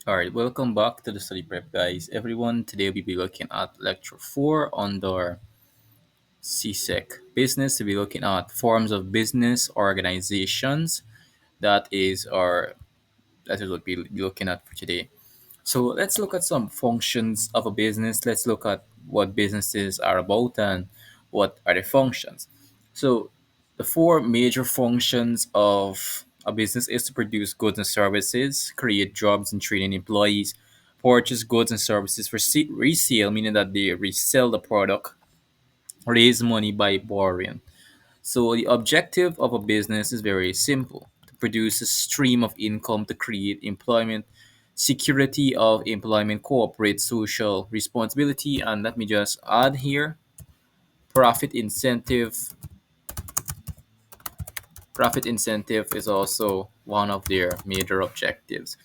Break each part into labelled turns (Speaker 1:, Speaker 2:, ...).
Speaker 1: All right, welcome back to the study prep, guys. Everyone, today we'll be looking at lecture 4 on the CSEC business. We'll be looking at forms of business organizations. That is our that is what we'll be looking at for today. So let's look at some functions of a business. Let's look at what businesses are about and what are the functions. So the four major functions of a business is to produce goods and services, create jobs and training employees, purchase goods and services for resale, meaning that they resell the product, raise money by borrowing. So the objective of a business is very simple: to produce a stream of income to create employment, security of employment, corporate social responsibility, and let me just add here, profit incentive. Profit incentive is also one of their major objectives.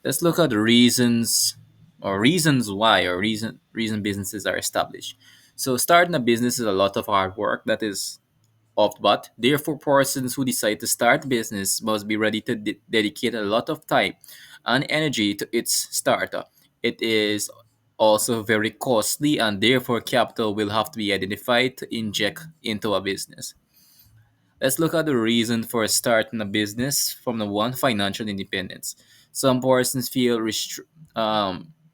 Speaker 1: Let's look at the reasons why or reason businesses are established. So starting a business is a lot of hard work that is oft, but therefore persons who decide to start a business must be ready to dedicate a lot of time and energy to its startup. It is also very costly, and therefore capital will have to be identified to inject into a business. Let's look at the reason for starting a business. From the one, financial independence. Some persons feel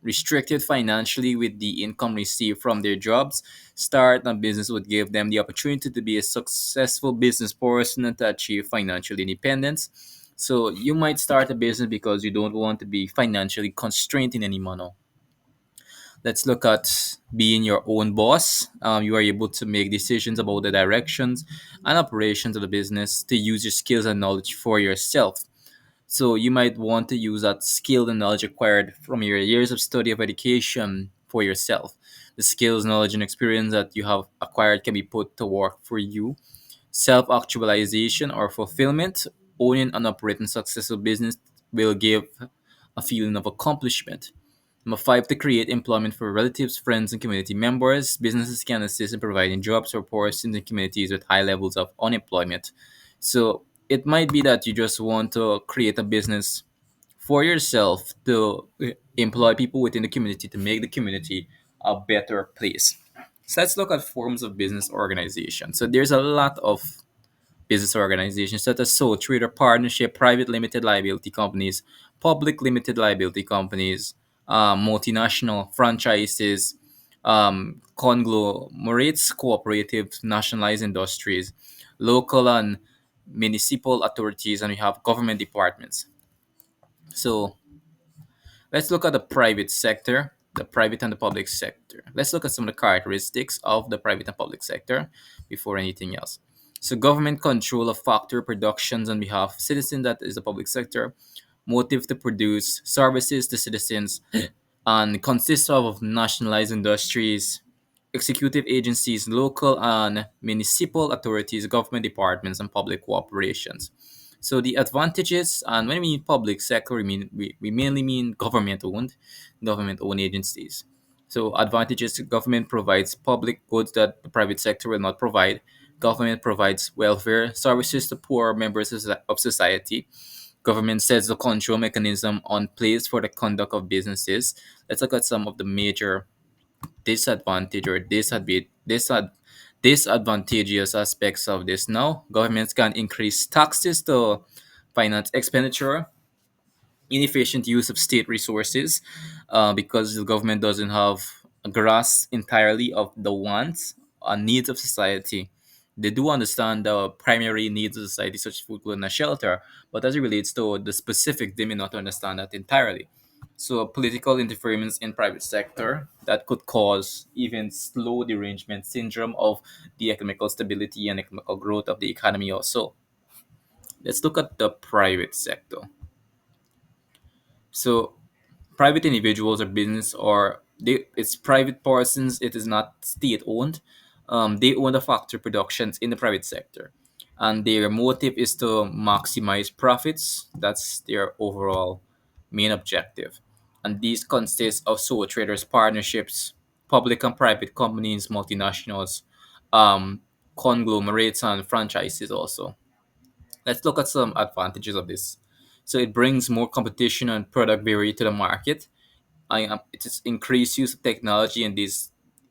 Speaker 1: restricted financially with the income received from their jobs. Start a business would give them the opportunity to be a successful business person and to achieve financial independence. So you might start a business because you don't want to be financially constrained in any manner. Let's look at being your own boss. You are able to make decisions about the directions and operations of the business, to use your skills and knowledge for yourself. So you might want to use that skill and knowledge acquired from your years of study of education for yourself. The skills, knowledge, and experience that you have acquired can be put to work for you. Self actualization or fulfillment. Owning and operating successful business will give a feeling of accomplishment. Number five, to create employment for relatives, friends, and community members. Businesses can assist in providing jobs for persons in communities with high levels of unemployment. So it might be that you just want to create a business for yourself to employ people within the community to make the community a better place. So let's look at forms of business organization. So there's a lot of business organizations such as sole trader partnership, private limited liability companies, public limited liability companies, multinational franchises, conglomerates, cooperatives, nationalized industries, local and municipal authorities, and we have government departments. So let's look at the private sector, the private and the public sector. Let's look at some of the characteristics of the private and public sector before anything else. So, government control of factory productions on behalf of citizens, that is the public sector. Motive to produce services to citizens, and consists of nationalized industries, executive agencies, local and municipal authorities, government departments, and public corporations. So the advantages, and when we mean public sector, we mainly mean government owned agencies. So advantages: government provides public goods that the private sector will not provide. Government provides welfare services to poor members of society. Government sets the control mechanism on place for the conduct of businesses. Let's look at some of the major disadvantage or disadvantageous aspects of this. Now, governments can increase taxes to finance expenditure, inefficient use of state resources, because the government doesn't have a grasp entirely of the wants and needs of society. They do understand the primary needs of society, such as food, clothing, and shelter, but as it relates to the specific, they may not understand that entirely. So, political interference in private sector that could cause even slow derangement syndrome of the economical stability and economical growth of the economy. Also, let's look at the private sector. So private individuals or business, or it's private persons, it is not state owned. They own the factory productions in the private sector, and their motive is to maximize profits. That's their overall main objective. And these consist of sole traders partnerships, public and private companies, multinationals, um, conglomerates, and franchises also. Let's look at some advantages of this. So it brings more competition and product variety to the market. It is increased use of technology in this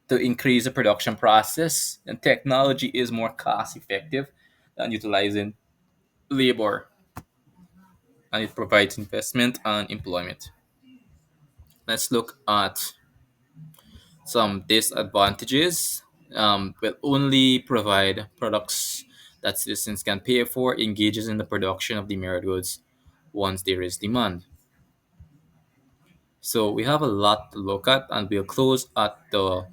Speaker 1: to increase the production process, and technology is more cost effective than utilizing labor, and it provides investment and employment. Let's look at some disadvantages. Will only provide products that citizens can pay for, engages in the production of the merit goods once there is demand. So we have a lot to look at, and we'll close at the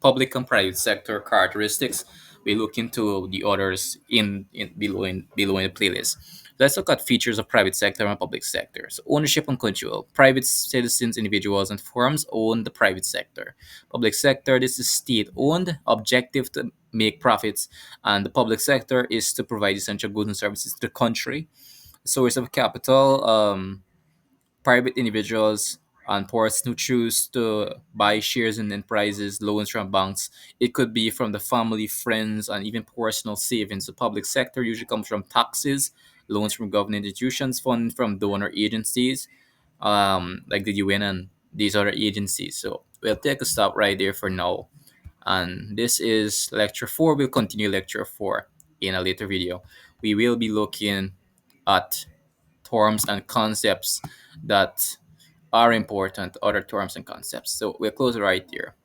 Speaker 1: public and private sector characteristics. We look into the others in below in the playlist. Let's look at features of private sector and public sector. So ownership and control. Private citizens, individuals, and firms own the private sector. Public sector, this is state-owned, objective to make profits, and the public sector is to provide essential goods and services to the country. Source of capital. Private individuals and persons who choose to buy shares in enterprises, loans from banks. It could be from the family, friends, and even personal savings. The public sector usually comes from taxes, loans from government institutions, funding from donor agencies, like the UN and these other agencies. So we'll take a stop right there for now. And this is lecture 4. We'll continue lecture 4 in a later video. We will be looking at terms and concepts that are important, other terms and concepts. So we'll close right here.